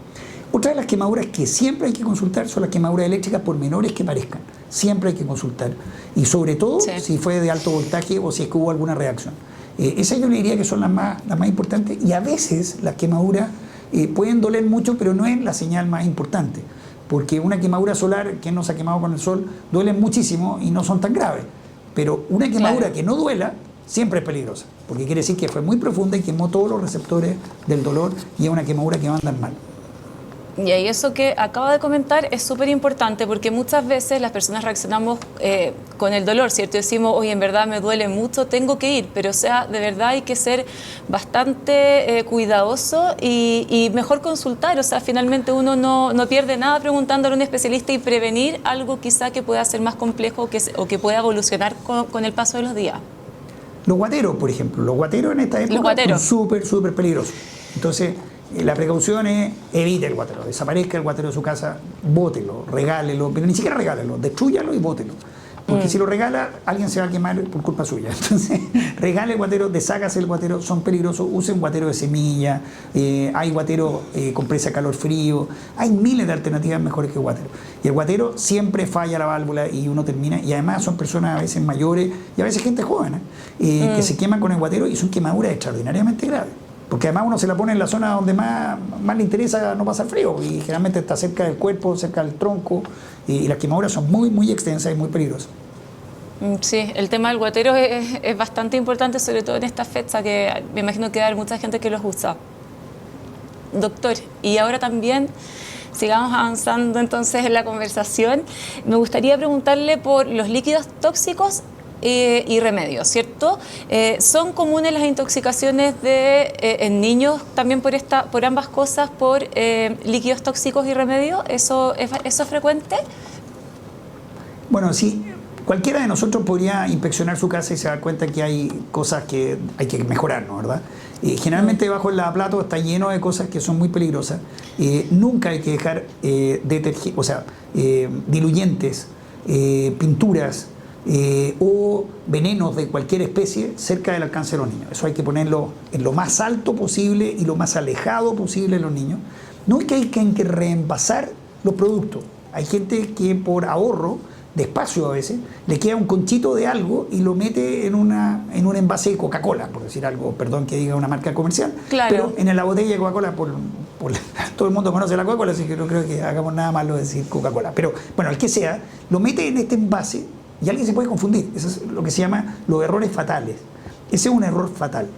Otra de las quemaduras que siempre hay que consultar son las quemaduras eléctricas, por menores que parezcan. Siempre hay que consultar. Y sobre todo si fue de alto voltaje o si es que hubo alguna reacción. Esas yo le diría que son las más importantes, y a veces las quemaduras pueden doler mucho, pero no es la señal más importante. Porque una quemadura solar, que no se ha quemado con el sol, duelen muchísimo y no son tan graves. Pero una quemadura que no duela siempre es peligrosa, porque quiere decir que fue muy profunda y quemó todos los receptores del dolor, y es una quemadura que va a andar mal. Y ahí eso que acaba de comentar es súper importante, porque muchas veces las personas reaccionamos con el dolor, ¿cierto? Decimos, oye, en verdad me duele mucho, tengo que ir, pero o sea, de verdad hay que ser bastante cuidadoso y mejor consultar. O sea, finalmente uno no pierde nada preguntándole a un especialista, y prevenir algo quizá que pueda ser más complejo o que pueda evolucionar con el paso de los días. Los guateros, por ejemplo, los guateros en esta época son súper peligrosos. Entonces, la precaución es evite el guatero, desaparezca el guatero de su casa, bótelo, regálelo, pero ni siquiera regálelo, destrúyalo y bótelo. Porque si lo regala, alguien se va a quemar por culpa suya. Entonces, regale el guatero, deshágase el guatero, son peligrosos, usen guatero de semilla, hay guatero con presa calor-frío, hay miles de alternativas mejores que el guatero. Y el guatero siempre falla la válvula y uno termina, y además son personas a veces mayores y a veces gente joven, que se queman con el guatero, y son quemaduras extraordinariamente graves. Porque además uno se la pone en la zona donde más le interesa no pasar frío, y generalmente está cerca del cuerpo, cerca del tronco, y las quemaduras son muy extensas y muy peligrosas. Sí, el tema del guatero es bastante importante, sobre todo en esta fecha, que me imagino que hay mucha gente que los usa. Doctor, y ahora también sigamos avanzando entonces en la conversación. Me gustaría preguntarle por los líquidos tóxicos y remedios, ¿cierto? ¿Son comunes las intoxicaciones en niños también por ambas cosas, por líquidos tóxicos y remedios? ¿Eso es frecuente? Bueno, sí. Cualquiera de nosotros podría inspeccionar su casa y se da cuenta que hay cosas que hay que mejorar, ¿no? ¿Verdad? Generalmente debajo del lavaplato está lleno de cosas que son muy peligrosas. Nunca hay que dejar diluyentes, pinturas, o venenos de cualquier especie cerca del alcance de los niños. Eso hay que ponerlo en lo más alto posible y lo más alejado posible de los niños. No es que hay que reenvasar los productos. Hay gente que por ahorro de espacio a veces, le queda un conchito de algo y lo mete en un envase de Coca-Cola, por decir algo, perdón que diga una marca comercial, claro. Pero en la botella de Coca-Cola, todo el mundo conoce la Coca-Cola, así que no creo que hagamos nada malo de decir Coca-Cola. Pero bueno, el que sea, lo mete en este envase y alguien se puede confundir. Eso es lo que se llama los errores fatales. Ese es un error fatal.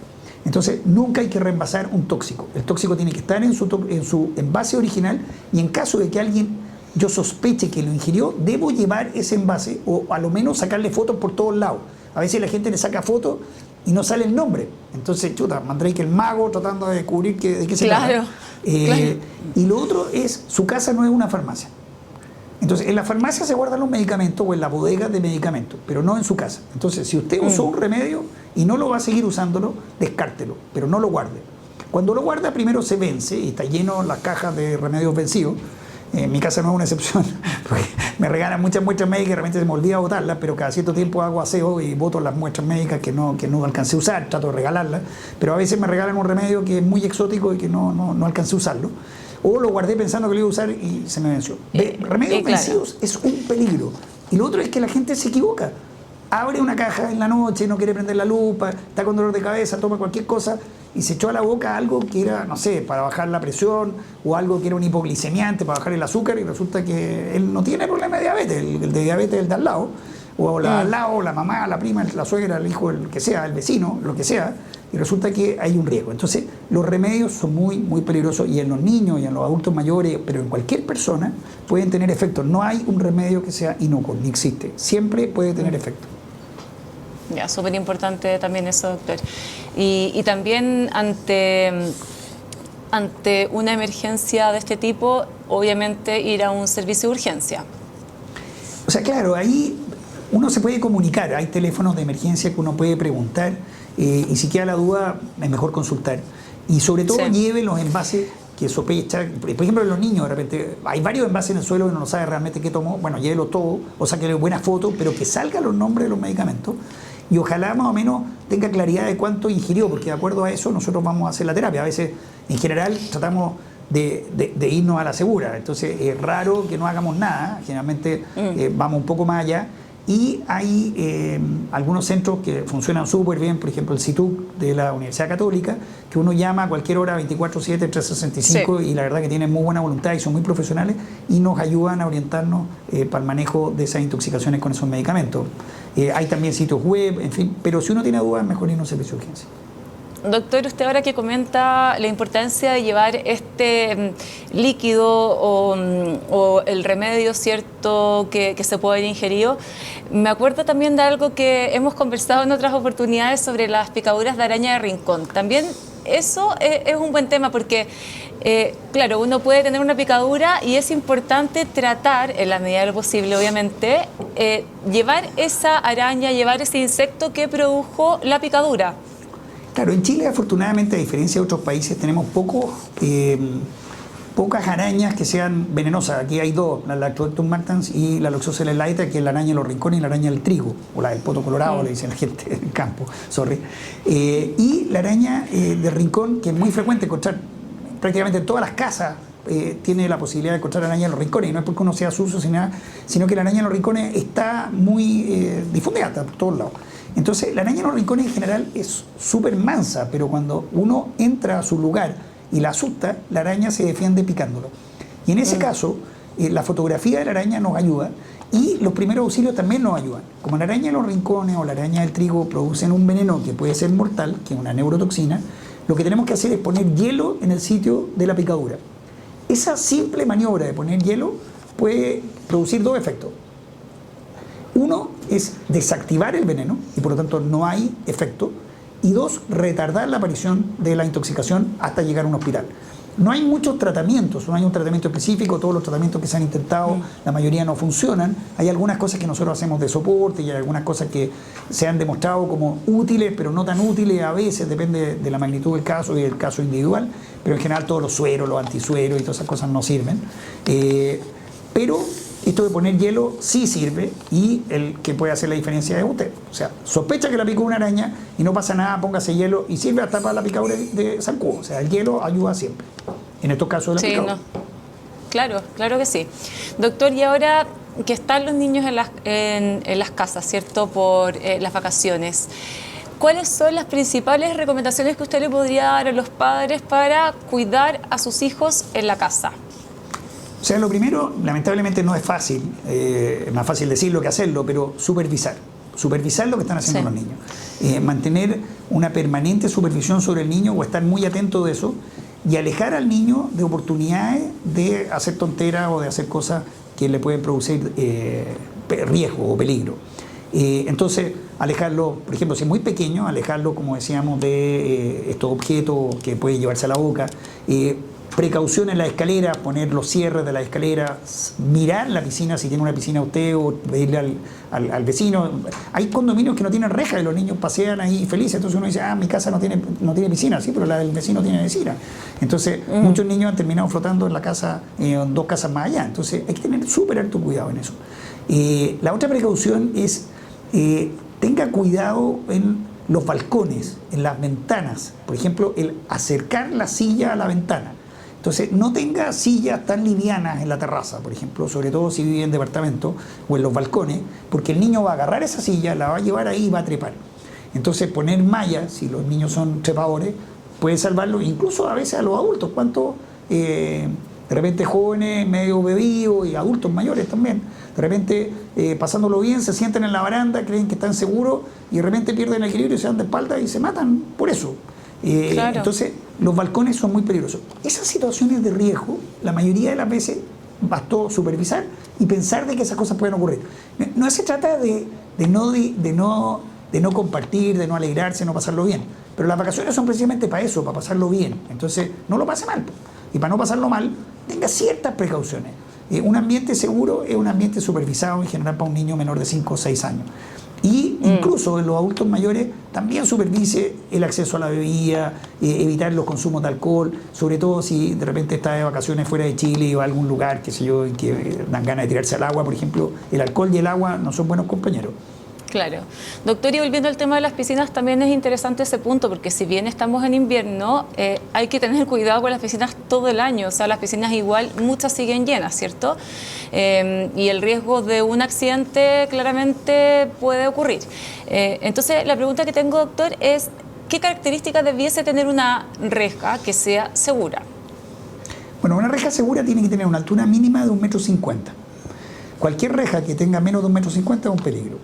Entonces, nunca hay que reenvasar un tóxico. El tóxico tiene que estar en su envase original y en caso de que alguien yo sospeche que lo ingirió, debo llevar ese envase o a lo menos sacarle fotos por todos lados. A veces la gente le saca fotos y no sale el nombre. Entonces, chuta, Mandrake el mago tratando de descubrir de qué se trata. Claro. Y lo otro es, su casa no es una farmacia. Entonces, en la farmacia se guardan los medicamentos o en la bodega de medicamentos, pero no en su casa. Entonces, si usted usó un remedio y no lo va a seguir usándolo, descártelo, pero no lo guarde. Cuando lo guarda, primero se vence y está lleno las cajas de remedios vencidos. En mi casa no es una excepción, porque me regalan muchas muestras médicas y realmente se me olvida botarlas, pero cada cierto tiempo hago aseo y boto las muestras médicas que no alcancé a usar, trato de regalarlas, pero a veces me regalan un remedio que es muy exótico y que no alcancé a usarlo. O lo guardé pensando que lo iba a usar y se me venció. Remedios vencidos es un peligro. Y lo otro es que la gente se equivoca. Abre una caja en la noche, no quiere prender la lupa, está con dolor de cabeza, toma cualquier cosa y se echó a la boca algo que era, no sé, para bajar la presión o algo que era un hipoglicemiante para bajar el azúcar y resulta que él no tiene problema de diabetes, el de diabetes es el de al lado, o la de al lado, la mamá, la prima, la suegra, el hijo, el que sea, el vecino, lo que sea, y resulta que hay un riesgo. Entonces, los remedios son muy, muy peligrosos y en los niños y en los adultos mayores, pero en cualquier persona, pueden tener efectos. No hay un remedio que sea inocuo, ni existe. Siempre puede tener efecto. Ya, súper importante también eso, doctor. Y también ante una emergencia de este tipo, obviamente ir a un servicio de urgencia. O sea, claro, ahí uno se puede comunicar, hay teléfonos de emergencia que uno puede preguntar y si queda la duda es mejor consultar. Y sobre todo lleve los envases que sospecha, por ejemplo en los niños de repente hay varios envases en el suelo y uno no sabe realmente qué tomó, bueno, llévelo todo o sáquele buenas fotos, pero que salgan los nombres de los medicamentos y ojalá más o menos tenga claridad de cuánto ingirió, porque de acuerdo a eso nosotros vamos a hacer la terapia. A veces en general tratamos de irnos a la segura, entonces es raro que no hagamos nada, generalmente vamos un poco más allá. Y hay algunos centros que funcionan súper bien, por ejemplo el CITUC de la Universidad Católica, que uno llama a cualquier hora 24/7, 365 y la verdad que tienen muy buena voluntad y son muy profesionales y nos ayudan a orientarnos para el manejo de esas intoxicaciones con esos medicamentos. Hay también sitios web, en fin, pero si uno tiene dudas es mejor ir a un servicio de urgencia. Doctor, usted ahora que comenta la importancia de llevar este líquido o el remedio, ¿cierto?, que se puede haber ingerido, me acuerdo también de algo que hemos conversado en otras oportunidades sobre las picaduras de araña de rincón. También eso es un buen tema porque, claro, uno puede tener una picadura y es importante tratar, en la medida de lo posible, obviamente, llevar esa araña, llevar ese insecto que produjo la picadura. Claro, en Chile afortunadamente, a diferencia de otros países, tenemos pocas arañas que sean venenosas. Aquí hay dos, la Lactobacillus martans y la Loxosceles laeta, que es la araña de los rincones y la araña del trigo, o la del poto colorado, le dicen la gente en el campo, y la araña del rincón, que es muy frecuente encontrar prácticamente en todas las casas. Tiene la posibilidad de encontrar araña en los rincones, y no es porque uno sea sucio, sino que la araña en los rincones está muy difundida por todos lados. Entonces, la araña en los rincones en general es súper mansa, pero cuando uno entra a su lugar y la asusta, la araña se defiende picándolo. Y en ese caso, la fotografía de la araña nos ayuda y los primeros auxilios también nos ayudan. Como la araña en los rincones o la araña del trigo producen un veneno que puede ser mortal, que es una neurotoxina, lo que tenemos que hacer es poner hielo en el sitio de la picadura. Esa simple maniobra de poner hielo puede producir dos efectos. Uno es desactivar el veneno y por lo tanto no hay efecto. Y dos, retardar la aparición de la intoxicación hasta llegar a un hospital. No hay muchos tratamientos, no hay un tratamiento específico, todos los tratamientos que se han intentado, la mayoría no funcionan. Hay algunas cosas que nosotros hacemos de soporte y hay algunas cosas que se han demostrado como útiles, pero no tan útiles a veces, depende de la magnitud del caso y del caso individual, pero en general todos los sueros, los antisueros y todas esas cosas no sirven. Pero esto de poner hielo sí sirve y el que puede hacer la diferencia es usted. O sea, sospecha que la picó una araña y no pasa nada, póngase hielo y sirve hasta para la picadura de zancudo. O sea, el hielo ayuda siempre. En estos casos de la picadura. Claro, claro que sí. Doctor, y ahora que están los niños en las casas, ¿cierto?, por las vacaciones, ¿cuáles son las principales recomendaciones que usted le podría dar a los padres para cuidar a sus hijos en la casa? O sea, lo primero, lamentablemente no es fácil, es más fácil decirlo que hacerlo, pero supervisar lo que están haciendo los niños. Mantener una permanente supervisión sobre el niño o estar muy atento de eso y alejar al niño de oportunidades de hacer tonteras o de hacer cosas que le pueden producir riesgo o peligro. Entonces, alejarlo, por ejemplo, si es muy pequeño, alejarlo, como decíamos, de estos objetos que puede llevarse a la boca. Precaución en la escalera, poner los cierres de la escalera, mirar la piscina si tiene una piscina usted o pedirle al vecino. Hay condominios que no tienen reja y los niños pasean ahí felices, entonces uno dice, mi casa no tiene piscina, sí, pero la del vecino tiene piscina. Entonces muchos niños han terminado flotando en la casa, en 2 casas más allá, entonces hay que tener súper alto cuidado en eso. La otra precaución es, tenga cuidado en los balcones, en las ventanas, por ejemplo, el acercar la silla a la ventana. Entonces, no tenga sillas tan livianas en la terraza, por ejemplo, sobre todo si vive en departamento o en los balcones, porque el niño va a agarrar esa silla, la va a llevar ahí y va a trepar. Entonces, poner mallas, si los niños son trepadores, puede salvarlo, incluso a veces a los adultos. ¿Cuántos, de repente, jóvenes medio bebidos y adultos mayores también, de repente, pasándolo bien, se sientan en la baranda, creen que están seguros y de repente pierden el equilibrio y se dan de espalda y se matan por eso? Claro. Entonces, los balcones son muy peligrosos. Esas situaciones de riesgo, la mayoría de las veces, bastó supervisar y pensar de que esas cosas pueden ocurrir. No se trata de no compartir, de no alegrarse, no pasarlo bien. Pero las vacaciones son precisamente para eso, para pasarlo bien. Entonces, no lo pase mal. Y para no pasarlo mal, tenga ciertas precauciones. Un ambiente seguro es un ambiente supervisado en general para un niño menor de 5 o 6 años. Y incluso en los adultos mayores también supervise el acceso a la bebida, evitar los consumos de alcohol, sobre todo si de repente está de vacaciones fuera de Chile y va a algún lugar, qué sé yo, en que dan ganas de tirarse al agua, por ejemplo. El alcohol y el agua no son buenos compañeros. Claro. Doctor, y volviendo al tema de las piscinas, también es interesante ese punto, porque si bien estamos en invierno, hay que tener cuidado con las piscinas todo el año. O sea, las piscinas igual, muchas siguen llenas, ¿cierto? Y el riesgo de un accidente claramente puede ocurrir. Entonces, la pregunta que tengo, doctor, es ¿qué características debiese tener una reja que sea segura? Bueno, una reja segura tiene que tener una altura mínima de 1,50 m. Cualquier reja que tenga menos de 1,50 m es un peligro.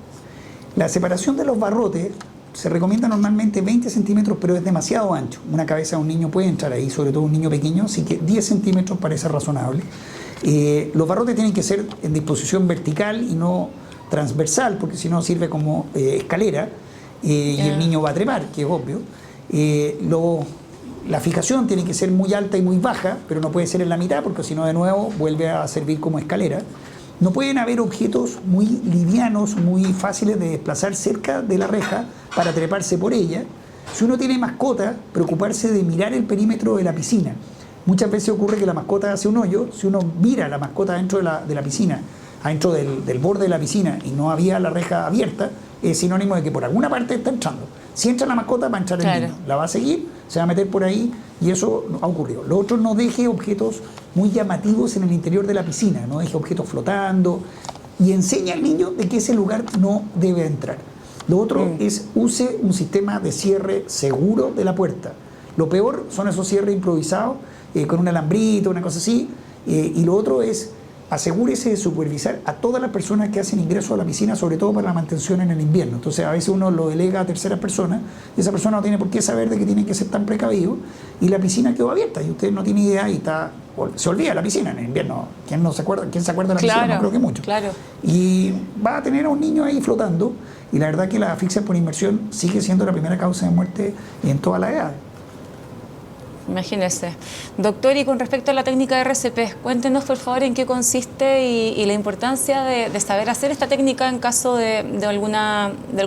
La separación de los barrotes se recomienda normalmente 20 centímetros, pero es demasiado ancho. Una cabeza de un niño puede entrar ahí, sobre todo un niño pequeño, así que 10 centímetros parece razonable. Los barrotes tienen que ser en disposición vertical y no transversal, porque si no sirve como escalera y el niño va a trepar, que es obvio. La fijación tiene que ser muy alta y muy baja, pero no puede ser en la mitad, porque si no, de nuevo, vuelve a servir como escalera. No pueden haber objetos muy livianos, muy fáciles de desplazar cerca de la reja para treparse por ella. Si uno tiene mascota, preocuparse de mirar el perímetro de la piscina. Muchas veces ocurre que la mascota hace un hoyo. Si uno mira la mascota dentro de la piscina, adentro del borde de la piscina y no había la reja abierta, es sinónimo de que por alguna parte está entrando. Si entra la mascota, va a entrar el niño. La va a seguir, se va a meter por ahí y eso ha ocurrido. Lo otro, no deje objetos muy llamativos en el interior de la piscina, no deje objetos flotando y enseña al niño de que ese lugar no debe entrar. Lo otro es use un sistema de cierre seguro de la puerta. Lo peor son esos cierres improvisados con un alambrito, una cosa así. Y lo otro es asegúrese de supervisar a todas las personas que hacen ingreso a la piscina, sobre todo para la mantención en el invierno. Entonces a veces uno lo delega a terceras personas y esa persona no tiene por qué saber de que tienen que ser tan precavidos y la piscina quedó abierta y usted no tiene idea y se olvida la piscina en el invierno. ¿Quién se acuerda de la piscina? No creo que mucho. Claro. Y va a tener a un niño ahí flotando y la verdad que la asfixia por inmersión sigue siendo la primera causa de muerte en toda la edad. Imagínese. Doctor, y con respecto a la técnica de RCP, cuéntenos por favor en qué consiste y la importancia de saber hacer esta técnica en caso de algún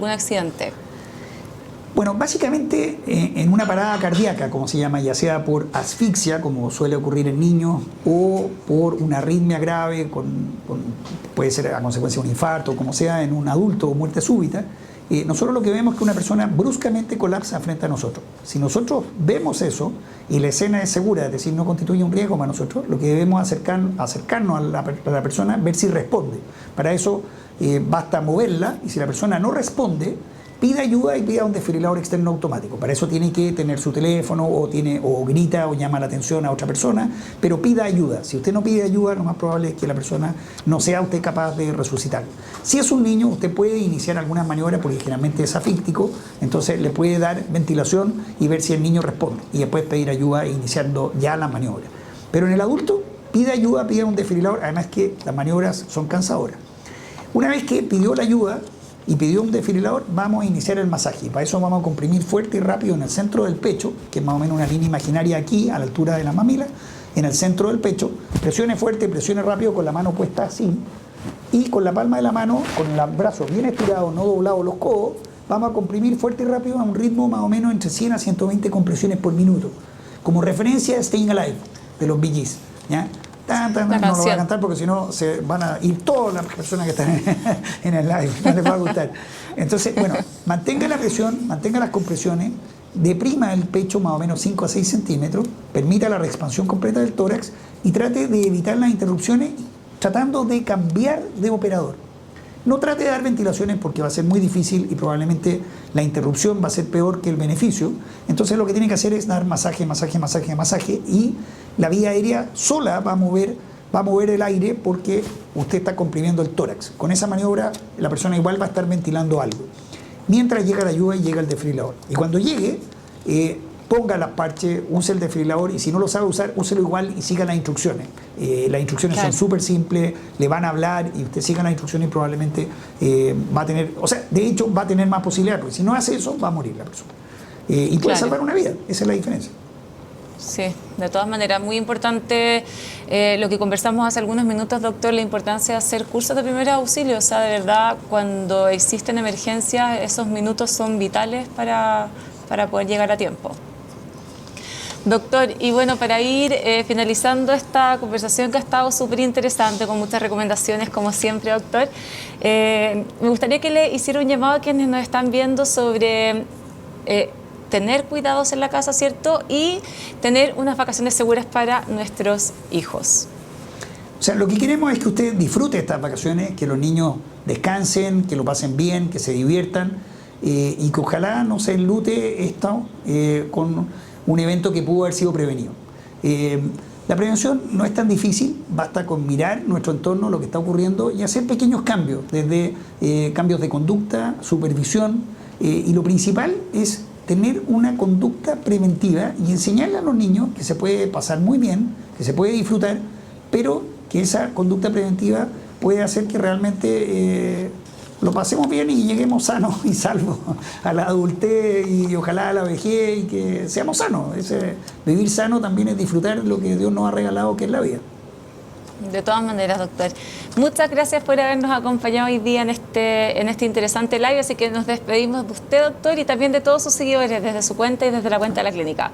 accidente. Bueno, básicamente en una parada cardíaca, como se llama, ya sea por asfixia, como suele ocurrir en niños, o por una arritmia grave, puede ser a consecuencia de un infarto, como sea en un adulto o muerte súbita, nosotros lo que vemos es que una persona bruscamente colapsa frente a nosotros. Si nosotros vemos eso y la escena es segura, es decir, no constituye un riesgo para nosotros, lo que debemos acercarnos a la persona, ver si responde. Para eso basta moverla, y si la persona no responde, pida ayuda y pida un desfibrilador externo automático. Para eso tiene que tener su teléfono o grita o llama la atención a otra persona, pero pida ayuda. Si usted no pide ayuda, lo más probable es que la persona no sea usted capaz de resucitar. Si es un niño, usted puede iniciar algunas maniobras porque generalmente es afíctico, entonces le puede dar ventilación y ver si el niño responde y después pedir ayuda iniciando ya las maniobras. Pero en el adulto, pida ayuda, pida un desfibrilador, además que las maniobras son cansadoras. Una vez que pidió la ayuda y pidió un desfibrilador, vamos a iniciar el masaje. Para eso vamos a comprimir fuerte y rápido en el centro del pecho, que es más o menos una línea imaginaria aquí, a la altura de la mamila, en el centro del pecho. Presione fuerte, presione rápido con la mano puesta así, y con la palma de la mano, con los brazos bien estirados, no doblados los codos, vamos a comprimir fuerte y rápido a un ritmo más o menos entre 100 a 120 compresiones por minuto. Como referencia, Staying Alive, de los Bee Gees, ¿ya? No lo voy a cantar porque si no se van a ir todas las personas que están en el live, no les va a gustar. Entonces, bueno, mantenga la presión, mantenga las compresiones, deprima el pecho más o menos 5 a 6 centímetros, permita la reexpansión completa del tórax y trate de evitar las interrupciones tratando de cambiar de operador. No trate de dar ventilaciones porque va a ser muy difícil y probablemente la interrupción va a ser peor que el beneficio. Entonces lo que tiene que hacer es dar masaje, masaje, masaje, masaje, y la vía aérea sola va a mover el aire porque usted está comprimiendo el tórax. Con esa maniobra la persona igual va a estar ventilando algo. Mientras llega la ayuda y llega el desfibrilador. Y cuando llegue, ponga las parches, use el desfibrilador, y si no lo sabe usar, úselo igual y siga las instrucciones. Las instrucciones son súper simples, le van a hablar y usted siga las instrucciones y probablemente va a tener, o sea, de hecho va a tener más posibilidades, porque si no hace eso va a morir la persona. Y puede salvar una vida, esa es la diferencia. Sí, de todas maneras, muy importante lo que conversamos hace algunos minutos, doctor, la importancia de hacer cursos de primer auxilio. O sea, de verdad, cuando existen emergencias, esos minutos son vitales para poder llegar a tiempo. Doctor, y bueno, para ir finalizando esta conversación que ha estado súper interesante, con muchas recomendaciones, como siempre, doctor, me gustaría que le hiciera un llamado a quienes nos están viendo sobre tener cuidados en la casa, ¿cierto? Y tener unas vacaciones seguras para nuestros hijos. O sea, lo que queremos es que usted disfrute estas vacaciones, que los niños descansen, que lo pasen bien, que se diviertan, y que ojalá no se enlute esto con un evento que pudo haber sido prevenido. La prevención no es tan difícil, basta con mirar nuestro entorno, lo que está ocurriendo, y hacer pequeños cambios, desde cambios de conducta, supervisión, y lo principal es tener una conducta preventiva y enseñarle a los niños que se puede pasar muy bien, que se puede disfrutar, pero que esa conducta preventiva puede hacer que realmente lo pasemos bien y lleguemos sanos y salvos a la adultez y ojalá a la vejez, y que seamos sanos. Vivir sano también es disfrutar lo que Dios nos ha regalado, que es la vida. De todas maneras, doctor, muchas gracias por habernos acompañado hoy día en este interesante live, así que nos despedimos de usted, doctor, y también de todos sus seguidores, desde su cuenta y desde la cuenta de la clínica.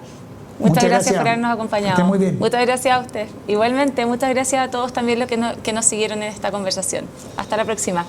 Muchas gracias por habernos acompañado. Que esté muy bien. Muchas gracias a usted. Igualmente, muchas gracias a todos también los que nos siguieron en esta conversación. Hasta la próxima.